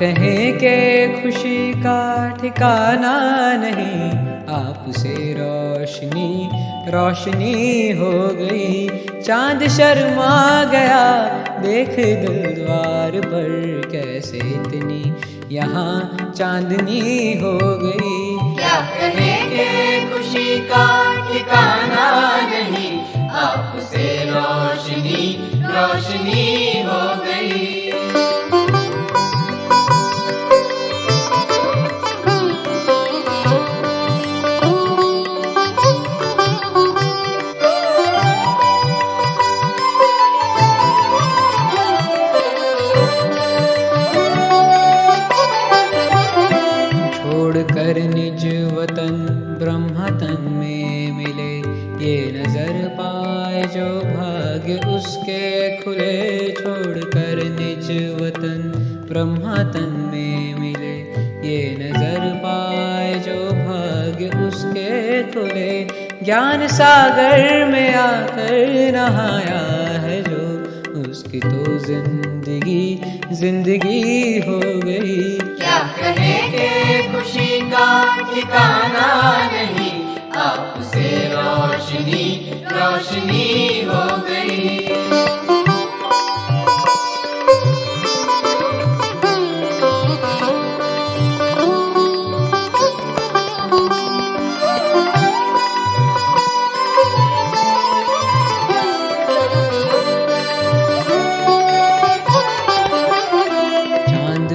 कहें कि खुशी का ठिकाना नहीं, आपसे रोशनी रोशनी हो गई। चांद शर्मा गया देख दिल द्वार पर, कैसे इतनी यहाँ चांदनी हो गई। क्या कहें कि खुशी का ठिकाना नहीं, आपसे रोशनी रोशनी हो गई। छोड़कर निज वतन ब्रह्मतन में मिले, ये नजर पाए जो भाग्य उसके खुले। छोड़कर निज वतन ब्रह्मतन में मिले, ये नजर पाए जो भाग्य उसके खुले। ज्ञान सागर में आकर नहाया है जो, उसकी तो जिंदगी जिंदगी हो गई। क्या कहें कि खुशी का ठिकाना नहीं, आपसे रोशनी रोशनी हो गई।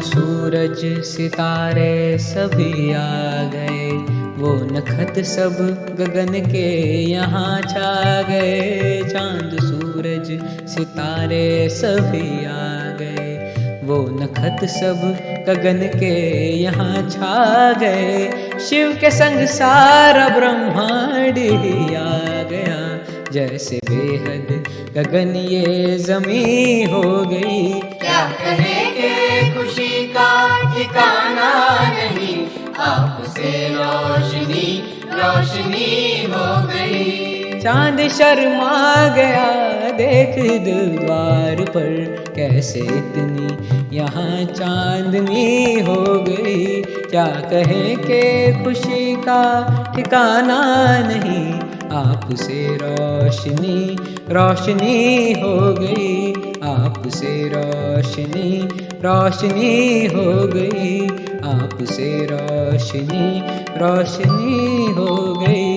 सूरज सितारे सभी आ गए, वो नखत सब गगन के यहाँ छा गए। चांद सूरज सितारे सभी आ गए, वो नखत सब गगन के यहाँ छा गए। शिव के संग सारा ब्रह्मांड ही आ गया, जैसे बेहद गगन ये जमी हो गई। क्या कहें कि खुशी का ठिकाना नहीं, आपसे रोशनी रोशनी हो गई। चांद शर्मा गया देख दिल द्वार पर, कैसे इतनी यहाँ चांदनी हो गई। क्या कहें कि खुशी का ठिकाना नहीं, आपसे रोशनी रोशनी हो गई। आपसे रोशनी रोशनी हो गई, आपसे रोशनी रोशनी हो गई।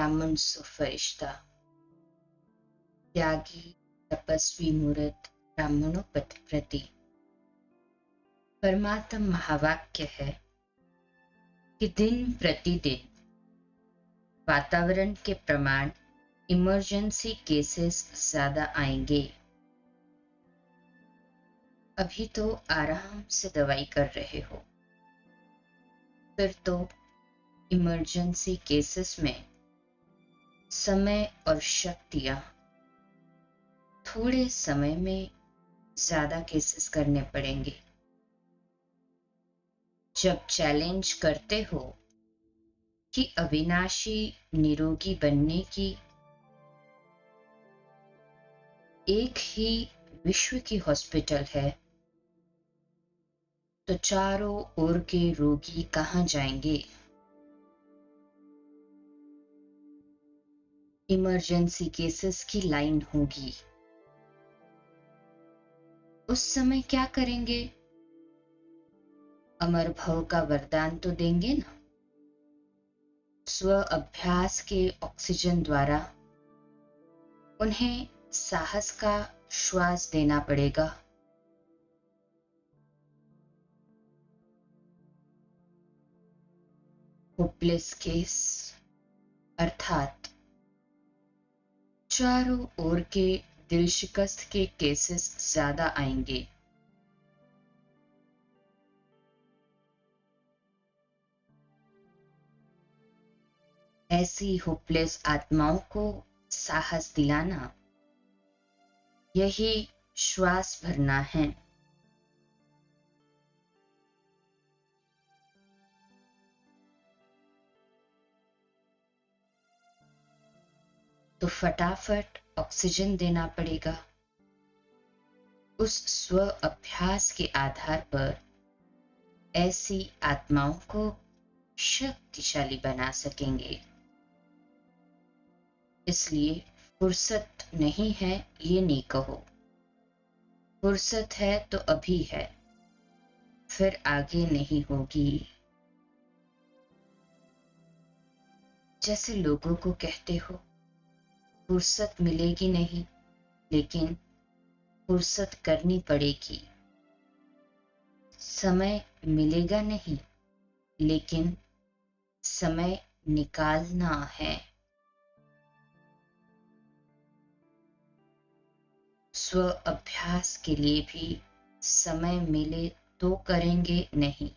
ब्राह्मण सो फरिश्ता, त्यागी तपस्वी मूर्त ब्राह्मणों प्रति। परमात्म महावाक्य है कि दिन प्रतिदिन वातावरण के प्रमाण इमरजेंसी केसेस ज्यादा आएंगे। अभी तो आराम से दवाई कर रहे हो, फिर तो इमरजेंसी केसेस में समय और शक्तियां थोड़े समय में ज्यादा केसेस करने पड़ेंगे। जब चैलेंज करते हो कि अविनाशी निरोगी बनने की एक ही विश्व की हॉस्पिटल है, तो चारों ओर के रोगी कहां जाएंगे? इमरजेंसी केसेस की लाइन होगी। उस समय क्या करेंगे? अमर भव का वरदान तो देंगे ना। स्व अभ्यास के ऑक्सीजन द्वारा उन्हें साहस का श्वास देना पड़ेगा। होपलेस केस अर्थात चारों ओर के दिल शिकस्त के केसेस ज्यादा आएंगे। ऐसी होपलेस आत्माओं को साहस दिलाना, यही श्वास भरना है। तो फटाफट ऑक्सीजन देना पड़ेगा। उस स्व अभ्यास के आधार पर ऐसी आत्माओं को शक्तिशाली बना सकेंगे। इसलिए फुर्सत नहीं है ये नहीं कहो, फुर्सत है तो अभी है, फिर आगे नहीं होगी। जैसे लोगों को कहते हो फुर्सत मिलेगी नहीं, लेकिन फुर्सत करनी पड़ेगी। समय मिलेगा नहीं, लेकिन समय निकालना है। स्व अभ्यास के लिए भी समय मिले तो करेंगे नहीं,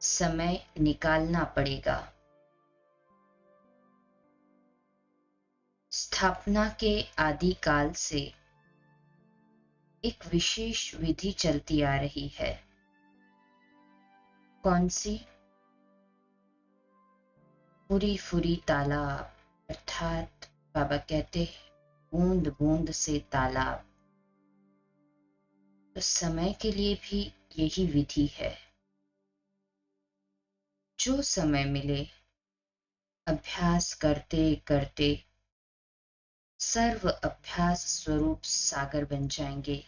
समय निकालना पड़ेगा। स्थापना के आदिकाल से एक विशेष विधि चलती आ रही है। कौन सी? पूरी फुरी तालाब, अर्थात बाबा कहते हैं बूंद बूंद से तालाब। तो समय के लिए भी यही विधि है। जो समय मिले अभ्यास करते करते सर्व अभ्यास स्वरूप सागर बन जाएंगे।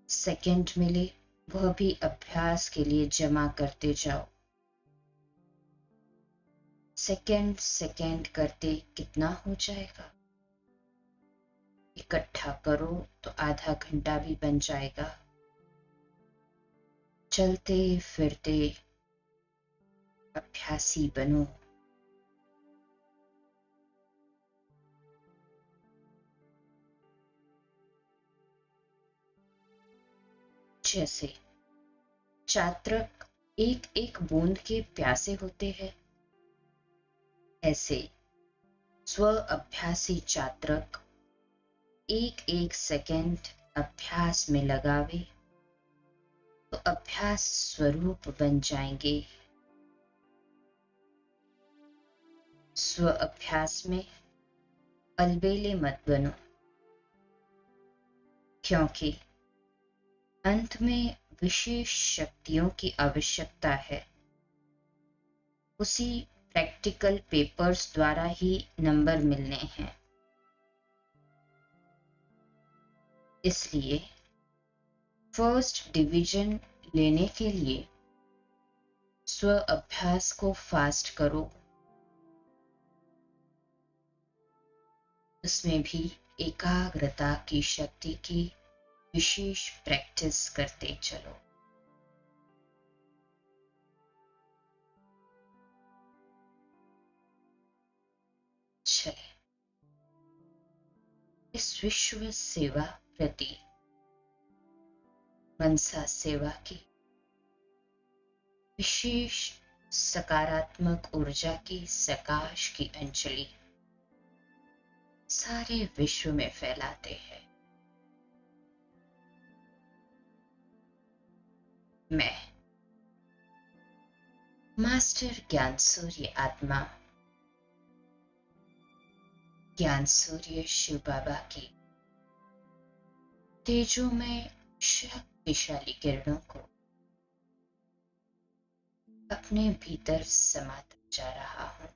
सेकंड मिले वह भी अभ्यास के लिए जमा करते जाओ। सेकंड सेकंड करते कितना हो जाएगा? इकट्ठा करो तो आधा घंटा भी बन जाएगा। चलते फिरते अभ्यासी बनो। जैसे चात्रक एक एक बूंद के प्यासे होते हैं, ऐसे स्व अभ्यासी चात्रक एक एक सेकंड अभ्यास में लगावे तो अभ्यास स्वरूप बन जाएंगे। स्व अभ्यास में अलबेले मत बनो, क्योंकि अंत में विशेष शक्तियों की आवश्यकता है। उसी प्रैक्टिकल पेपर्स द्वारा ही नंबर मिलने हैं। इसलिए फर्स्ट डिवीजन लेने के लिए स्व अभ्यास को फास्ट करो, उसमें भी एकाग्रता की शक्ति की विशेष प्रैक्टिस करते चलो। चले इस विश्व सेवा प्रति मनसा सेवा की विशेष सकारात्मक ऊर्जा की सकाश की अंजलि सारे विश्व में फैलाते हैं। मैं मास्टर ज्ञान सूर्य आत्मा, ज्ञान सूर्य शिव बाबा की तेजो में शक्तिशाली किरणों को अपने भीतर समाता जा रहा हूं।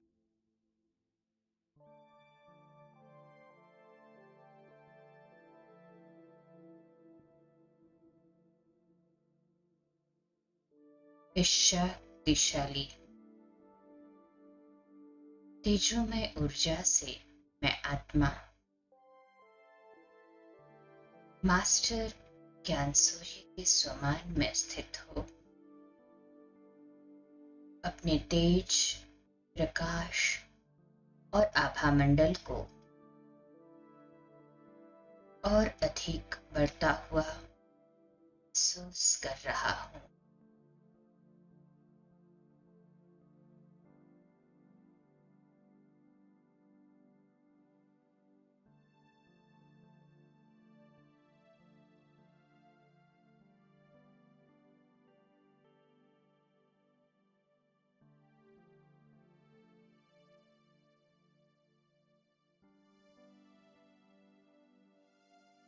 इस शक्तिशाली तेजो में ऊर्जा से मैं आत्मा मास्टर ज्ञान सूर्य के स्वमान में स्थित हो अपने तेज, प्रकाश और आभा मंडल को और अधिक बढ़ता हुआ महसूस कर रहा हूं।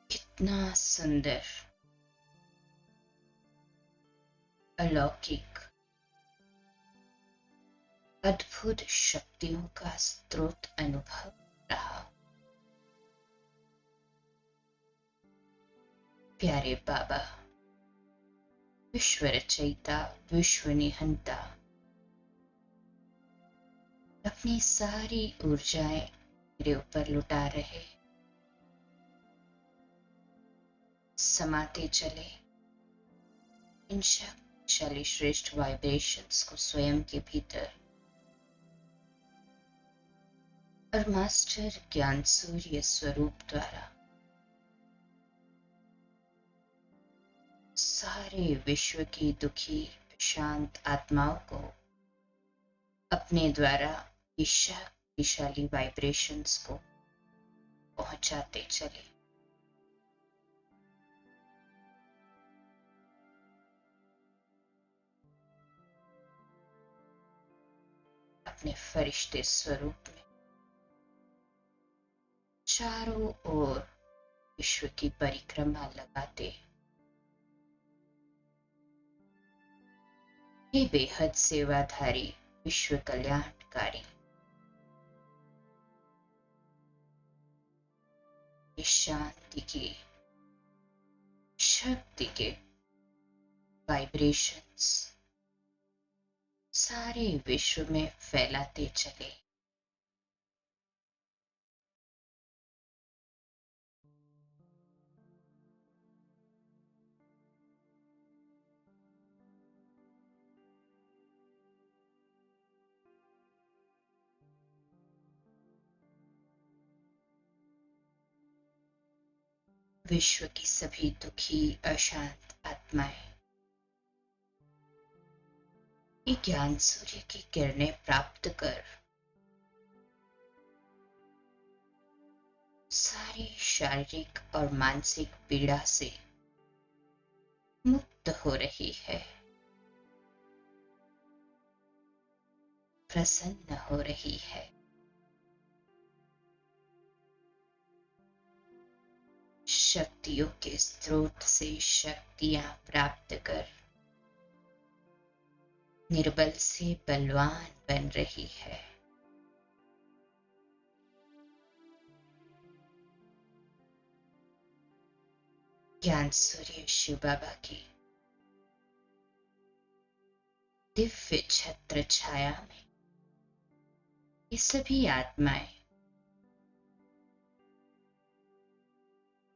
कितना सुंदर, अलौकिक, अद्भुत शक्तियों का स्रोत अनुभव रहा। प्यारे बाबा, विश्व रचयिता, विश्व निहंता, अपनी सारी ऊर्जाएं मेरे ऊपर लुटा रहे, समाते चले इन शक्तिशाली श्रेष्ठ वाइब्रेशंस को स्वयं के भीतर और मास्टर ज्ञान सूर्य स्वरूप द्वारा सारे विश्व की दुखी शांत आत्माओं को अपने द्वारा इस शक्तिशाली वाइब्रेशंस को पहुंचाते चले। अपने फरिश्ते स्वरूप में चारों ओर विश्व की परिक्रमा लगाते, हे बेहद सेवाधारी विश्व कल्याणकारी, इस शांति की शक्ति के वाइब्रेशंस सारे विश्व में फैलाते चले। विश्व की सभी दुखी अशांत आत्माएं ये ज्ञान सूर्य की किरणें प्राप्त कर सारी शारीरिक और मानसिक पीड़ा से मुक्त हो रही है, प्रसन्न हो रही है। शक्तियों के स्रोत से शक्तियां प्राप्त कर निर्बल से बलवान बन रही है। ज्ञान सूर्य शिव बाबा की दिव्य छत्र छाया में ये सभी आत्माएं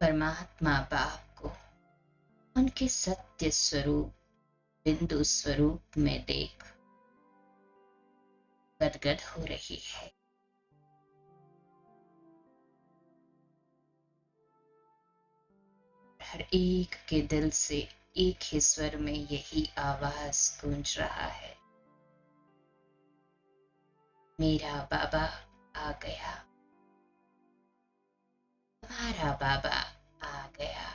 परमात्मा बाप को उनके सत्य स्वरूप बिंदु स्वरूप में देख गदगद हो रही है। हर एक के दिल से एक ही स्वर में यही आवाज गूंज रहा है, मेरा बाबा आ गया, हमारा बाबा आ गया,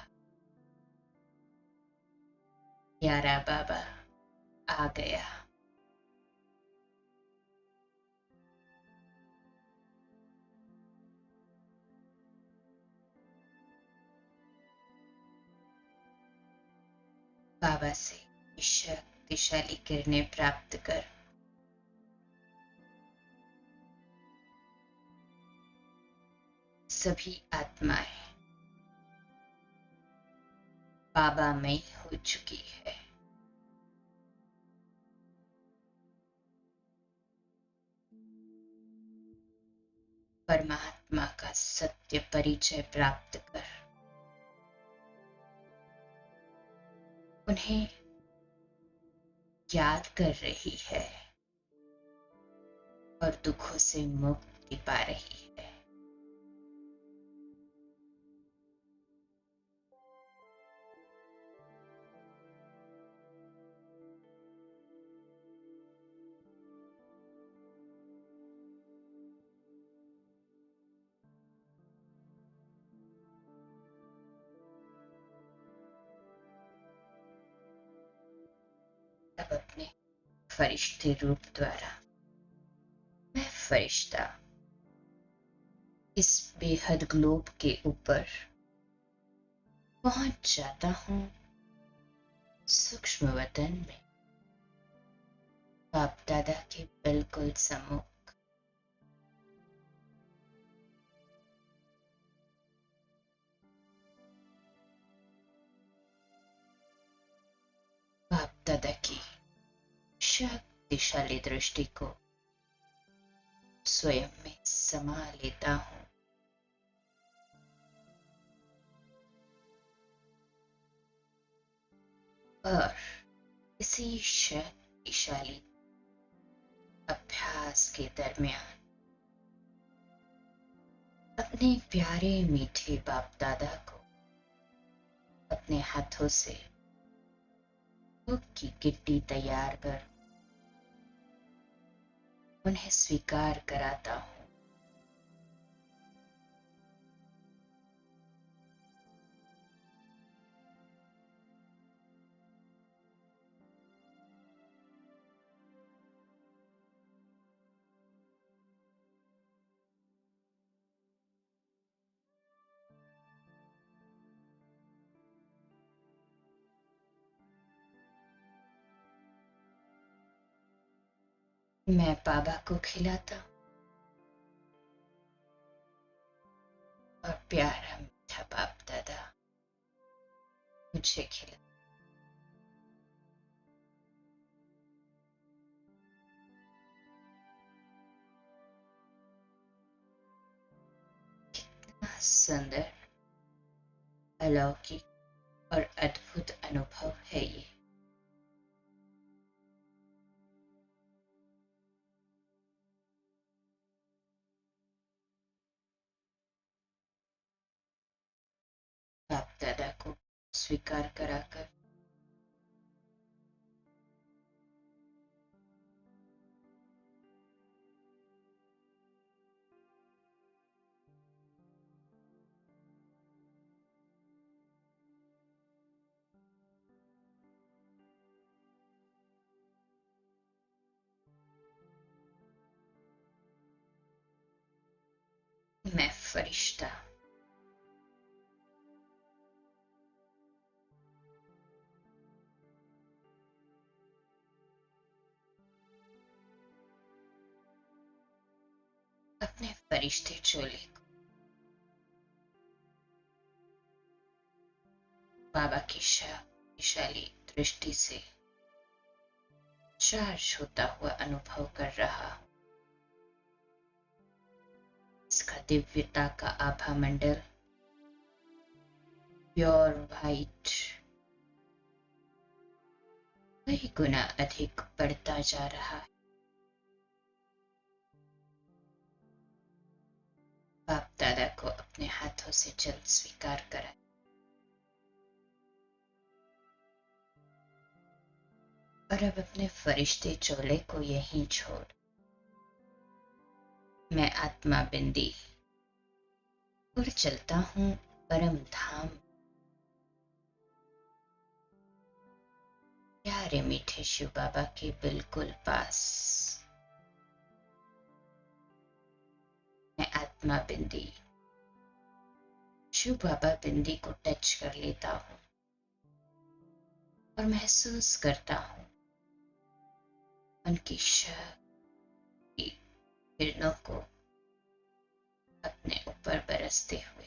प्यारा बाबा आ गया। बाबा से शक्तिशाली किरणें प्राप्त कर सभी आत्माएं बाबा में हो चुकी है। परमात्मा का सत्य परिचय प्राप्त कर उन्हें याद कर रही है और दुखों से मुक्ति पा रही है। अब अपने फरिश्ते रूप द्वारा मैं फरिश्ता इस बेहद ग्लोब के ऊपर पहुंच जाता हूं, सूक्ष्म वतन में बाप दादा के बिल्कुल सम्मुख। बाप दादा की शक्तिशाली दृष्टि को स्वयं में समा लेता हूं। और इसी शक्तिशाली अभ्यास के दरमियान अपने प्यारे मीठे बाप दादा को अपने हाथों से भोग की गिट्टी तैयार कर उन्हें स्वीकार कराता हूं। मैं बाबा को खिलाता और प्यारा मीठा बाप दादा मुझे खिला। कितना सुंदर, अलौकिक और अद्भुत अनुभव है ये। बाप दादा को स्वीकार कराकर मैं फरिश्ता अपने फरिश्ते चोले को बाबा की शक्तिशाली दृष्टि से चार्ज होता हुआ अनुभव कर रहा हूं। इसका दिव्यता का आभा मंडल प्योर वाइट कई गुना अधिक बढ़ता जा रहा है। बाप दादा को अपने हाथों से जल स्वीकार करा। और अब अपने फरिश्ते चोले को यहीं छोड़ मैं आत्मा बिंदी और चलता हूं परम धाम। प्यारे मीठे शिव बाबा के बिल्कुल पास मैं आत्मा बिंदी शिव बाबा बिंदी को टच कर लेता हूं और महसूस करता हूं उनकी शक्ति किरणों को अपने ऊपर बरसते हुए।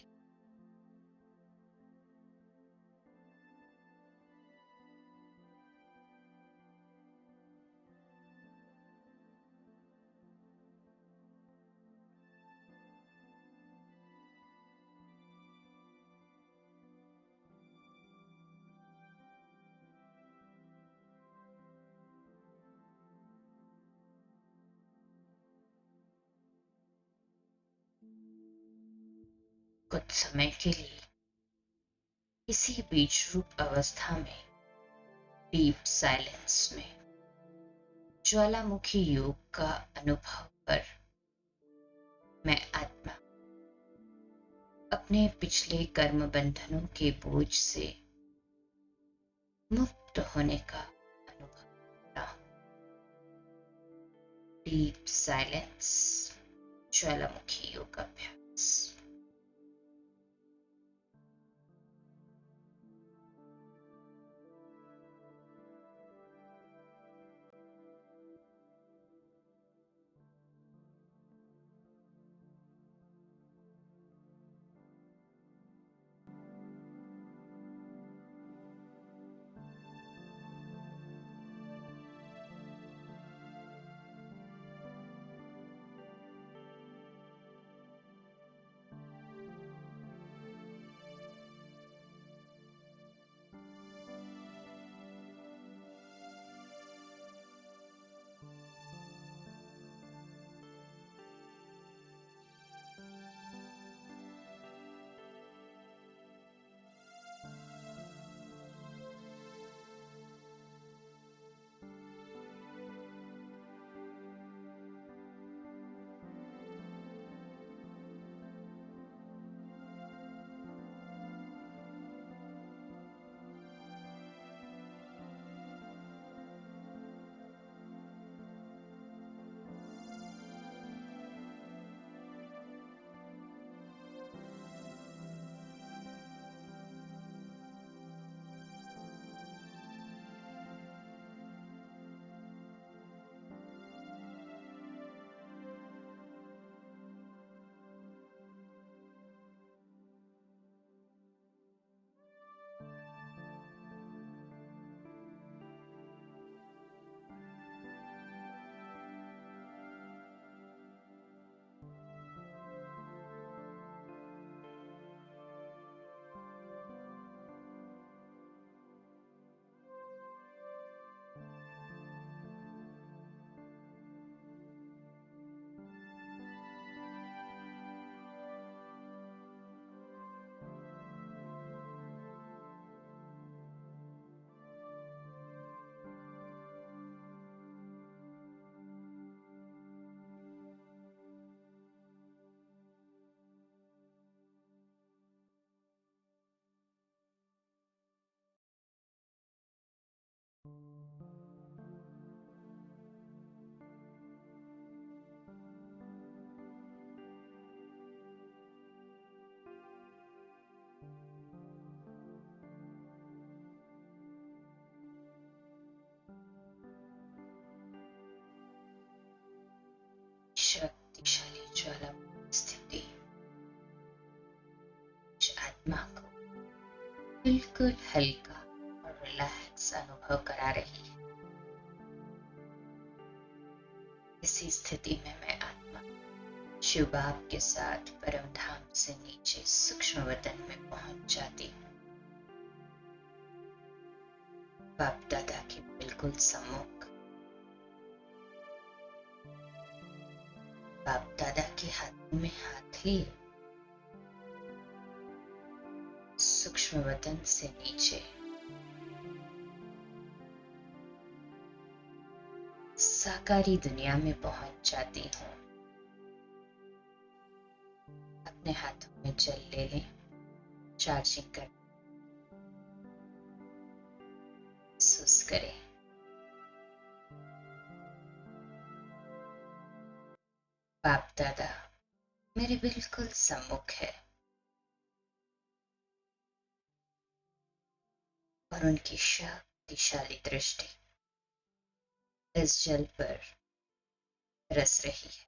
कुछ समय के लिए किसी बीज रूप अवस्था में डीप साइलेंस में ज्वालामुखी योग का अनुभव कर मैं आत्मा अपने पिछले कर्म बंधनों के बोझ से मुक्त होने का अनुभव करता हूं। डीप साइलेंस ज्वालामुखी योग अभ्यास। शक्तिशाली ज्वाला स्थिति आत्मा को बिल्कुल हल्का और रिलैक्स अनुभव करा रही है। ऐसी स्थिति में मैं आत्मा शिव बाप के साथ परम धाम से नीचे सूक्ष्म वतन में पहुंच जाती हूँ। बाप दादा के बिल्कुल सम्मुख, बाप दादा के हाथों में हाथ लिए सूक्ष्म वतन से नीचे साकारी दुनिया में पहुंच जाती हूँ। अपने हाथों में जल ले लें, चार्जिंग कर महसूस करें। बाप दादा मेरे बिल्कुल सम्मुख है और उनकी शक्तिशाली दृष्टि इस जल पर रस रही है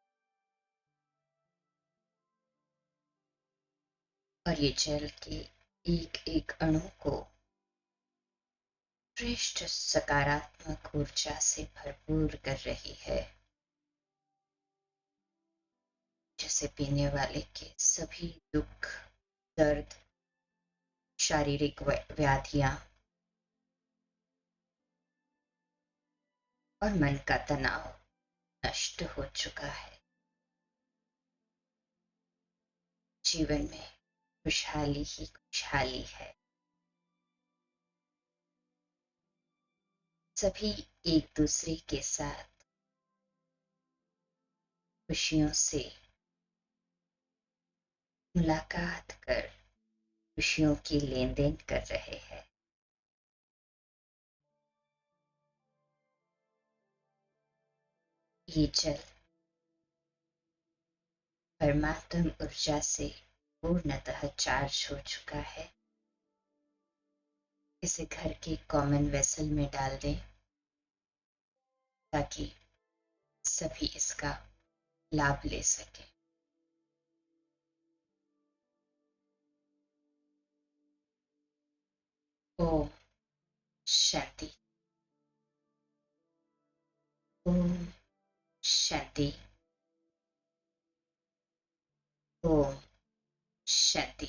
और ये जल के एक एक अणु को श्रेष्ठ सकारात्मक ऊर्जा से भरपूर कर रही है, जैसे पीने वाले के सभी दुख, दर्द, शारीरिक व्याधियां और मन का तनाव नष्ट हो चुका है। जीवन में खुशहाली ही खुशहाली है। सभी एक दूसरे के साथ खुशियों से मुलाकात कर खुशियों की लेन देन कर रहे हैं। ये जल परमात्म ऊर्जा से पूर्णतः चार्ज हो चुका है। इसे घर के कॉमन वेसल में डाल दें ताकि सभी इसका लाभ ले सकें। ओम शांति। ओम शांति। ओम शांति।